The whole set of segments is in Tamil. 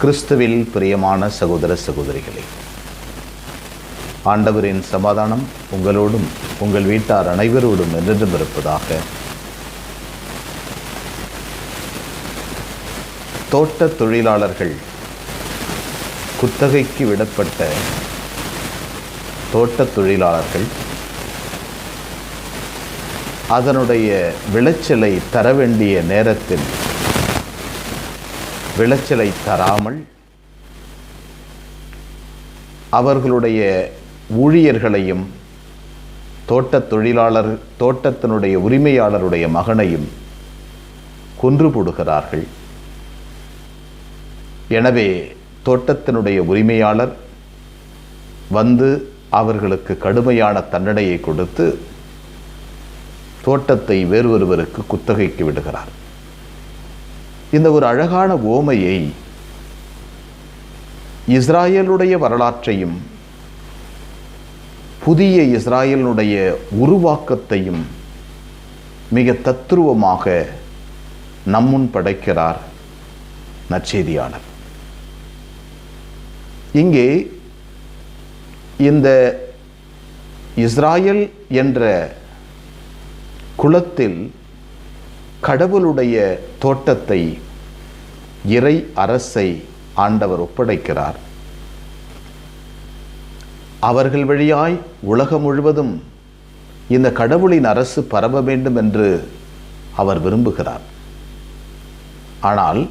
கிறிஸ்துவில் பிரியமான சகோதர சகோதரிகளே, ஆண்டவரின் சமாதானம் உங்களோடும் உங்கள் வீட்டார் அனைவரோடும் என்றென்றும் இருப்பதாக. தோட்ட தொழிலாளர்கள், குத்தகைக்கு விடப்பட்ட தோட்ட தொழிலாளர்கள் அதனுடைய விளைச்சலை தர வேண்டிய நேரத்தில் விளைச்சலை தராமல் அவர்களுடைய ஊழியர்களையும் தோட்டத்தினுடைய உரிமையாளருடைய மகனையும் கொன்று போடுகிறார்கள். எனவே தோட்டத்தினுடைய உரிமையாளர் வந்து அவர்களுக்கு கடுமையான தண்டனையை கொடுத்து தோட்டத்தை வேறொருவருக்கு குத்தகைக்கு விடுகிறார். இந்த ஒரு அழகான ஓமையை இஸ்ராயலுடைய வரலாற்றையும் புதிய இஸ்ராயலுடைய உருவாக்கத்தையும் மிக தத்துருவமாக நம்முன் படைக்கிறார் நற்செய்தியாளர். இங்கே இந்த இஸ்ராயல் என்ற குலத்தில் கடவுளுடைய தோட்டத்தை, இறை அரசை ஆண்டவர் ஒப்படைக்கிறார். அவர்கள் வழியாய் உலகம் முழுவதும் இந்த கடவுளின் அரசு பரவ வேண்டும் என்று அவர் விரும்புகிறார். ஆனால்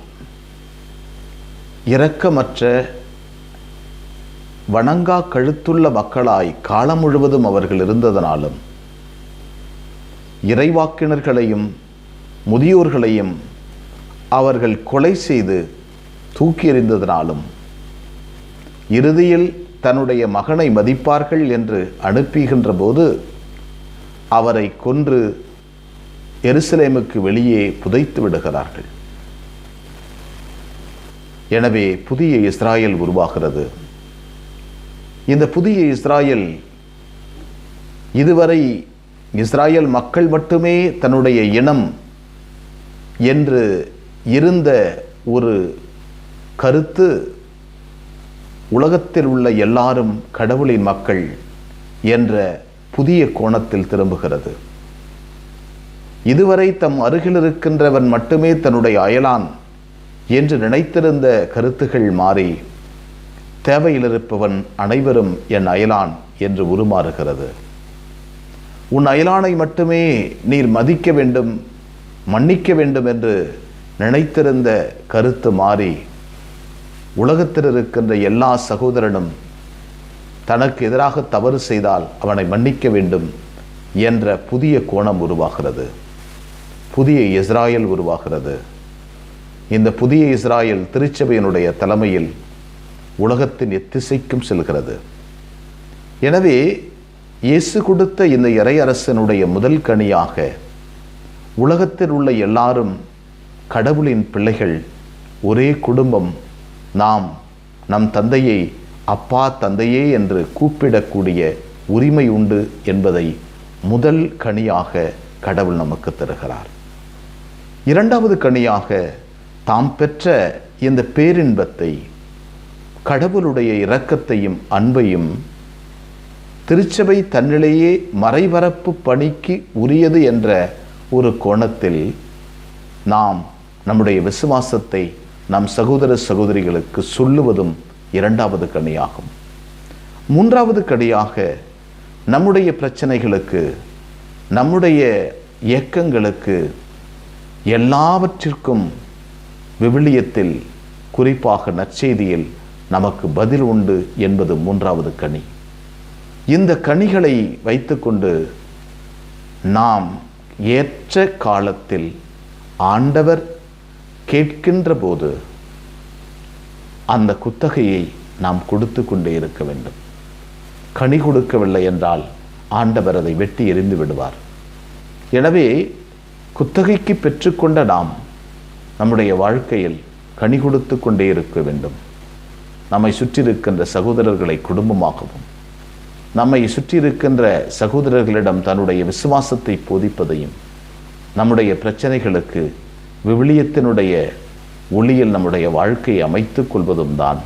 இரக்கமற்ற வணங்கா கழுத்துள்ள மக்களாய் காலம் முழுவதும் அவர்கள் இருந்ததனாலும், இறைவாக்கினர்களையும் முதியோர்களையும் அவர்கள் கொலை செய்து தூக்கி எறிந்ததினாலும், இறுதியில் தன்னுடைய மகனை மதிப்பார்கள் என்று அனுப்புகின்ற போது அவரை கொன்று எருசலேமுக்கு வெளியே புதைத்து விடுகிறார்கள். எனவே புதிய இஸ்ராயல் உருவாகிறது. இந்த புதிய இஸ்ராயல் இதுவரை இஸ்ராயல் மக்கள் மட்டுமே தன்னுடைய இனம் என்று இருந்த ஒரு கருத்து உலகத்தில் உள்ள எல்லாரும் கடவுளின் மக்கள் என்ற புதிய கோணத்தில் திரும்புகிறது. இதுவரை தம் அருகில் இருக்கின்றவன் மட்டுமே தன்னுடைய அயலான் என்று நினைத்திருந்த கருத்துகள் மாறி தேவையில் இருப்பவன் அனைவரும் என் அயலான் என்று உருமாறுகிறது. உன் அயலானை மட்டுமே நீர் மதிக்க வேண்டும், மன்னிக்க வேண்டும் என்று நினைத்திருந்த கருத்து மாறி உலகத்தில் இருக்கின்ற எல்லா சகோதரனும் தனக்கு எதிராக தவறு செய்தால் அவனை மன்னிக்க வேண்டும் என்ற புதிய கோணம் உருவாகிறது. புதிய இஸ்ராயல் உருவாகிறது. இந்த புதிய இஸ்ராயல் திருச்சபையினுடைய தலைமையில் உலகத்தின் எத்திசைக்கும் செல்கிறது. எனவே இயேசு கொடுத்த இந்த இறையரசனுடைய முதல் கனியாக உலகத்தில் உள்ள எல்லாரும் கடவுளின் பிள்ளைகள், ஒரே குடும்பம், நாம் நம் தந்தையை அப்பா தந்தையே என்று கூப்பிடக்கூடிய உரிமை உண்டு என்பதை முதல் கனியாக கடவுள் நமக்கு தருகிறார். இரண்டாவது கனியாக தாம் பெற்ற இந்த பேரின்பத்தை, கடவுளுடைய இரக்கத்தையும் அன்பையும் திருச்சபை தன்னிலேயே மறைபரப்பு பணிக்கு உரியது என்ற ஒரு கோணத்தில் நாம் நம்முடைய விசுவாசத்தை நம் சகோதர சகோதரிகளுக்கு சொல்லுவதும் இரண்டாவது கனியாகும். மூன்றாவது கனியாக நம்முடைய பிரச்சனைகளுக்கு, நம்முடைய இயக்கங்களுக்கு எல்லாவற்றிற்கும் விவிலியத்தில், குறிப்பாக நற்செய்தியில் நமக்கு பதில் உண்டு என்பது மூன்றாவது கனி. இந்த கனிகளை வைத்துக்கொண்டு நாம் ஏற்ற காலத்தில் ஆண்டவர் கேட்கின்ற போது அந்த குத்தகையை நாம் கொடுத்து கொண்டே இருக்க வேண்டும். கனி கொடுக்கவில்லை என்றால் ஆண்டவர் அதை வெட்டி எறிந்து விடுவார். எனவே குத்தகைக்கு பெற்றுக்கொண்ட நாம் நம்முடைய வாழ்க்கையில் கனி கொடுத்து கொண்டே இருக்க வேண்டும். நம்மை சுற்றி இருக்கின்ற சகோதரர்களை குடும்பமாகவும், நம்மை சுற்றி இருக்கின்ற சகோதரர்களிடம் தன்னுடைய விசுவாசத்தை போதிப்பதையும், நம்முடைய பிரச்சனைகளுக்கு விவிலியத்தினுடைய ஒளியில் நம்முடைய வாழ்க்கையை அமைத்துக் கொள்வதும் தான்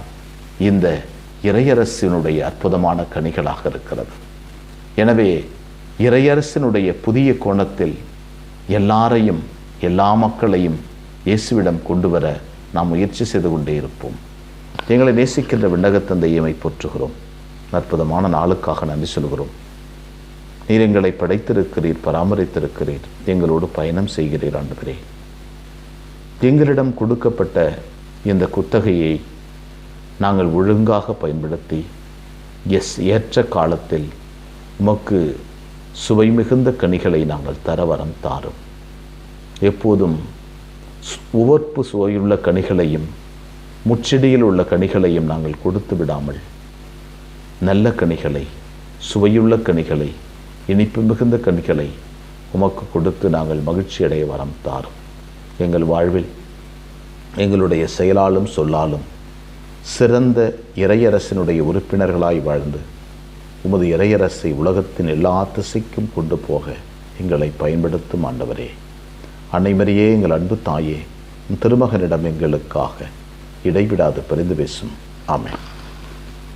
இந்த இறையரசினுடைய அற்புதமான கனிகளாக இருக்கிறது. எனவே இறையரசினுடைய புதிய கோணத்தில் எல்லாரையும், எல்லா மக்களையும் இயேசுவிடம் கொண்டு வர நாம் முயற்சி செய்து கொண்டே இருப்போம். எங்களை நேசிக்கின்ற விண்ணகத் தந்தையை போற்றுகிறோம். அற்புதமான நாளுக்காக நன்றி சொல்கிறோம். நீர் எங்களை படைத்திருக்கிறீர், பராமரித்திருக்கிறீர், எங்களோடு பயணம் செய்கிறீர். ஆண்டவரே, எங்களிடம் கொடுக்கப்பட்ட இந்த குத்தகையை நாங்கள் ஒழுங்காக பயன்படுத்தி ஏற்ற காலத்தில் உமக்கு சுவை மிகுந்த கனிகளை நாங்கள் தர வரம் தாரும். எப்போதும் உவர்ப்பு சுவையுள்ள கனிகளையும் முச்செடியில் உள்ள கனிகளையும் நாங்கள் கொடுத்து விடாமல் நல்ல கனிகளை, சுவையுள்ள கனிகளை, இனிப்பு மிகுந்த கனிகளை உமக்கு கொடுத்து நாங்கள் மகிழ்ச்சி அடைய வரம் தாரும். எங்கள் வாழ்வில் எங்களுடைய செயலாலும் சொல்லாலும் சிறந்த இறையரசினுடைய உறுப்பினர்களாய் வாழ்ந்து உமது இறையரசை உலகத்தின் எல்லா திசைக்கும் கொண்டு போக எங்களை பயன்படுத்தும் ஆண்டவரே. அன்னை மரியே, எங்கள் அன்பு தாயே, திருமகனிடம் எங்களுக்காக இடைவிடாது பரிந்து பேசும். ஆமென்.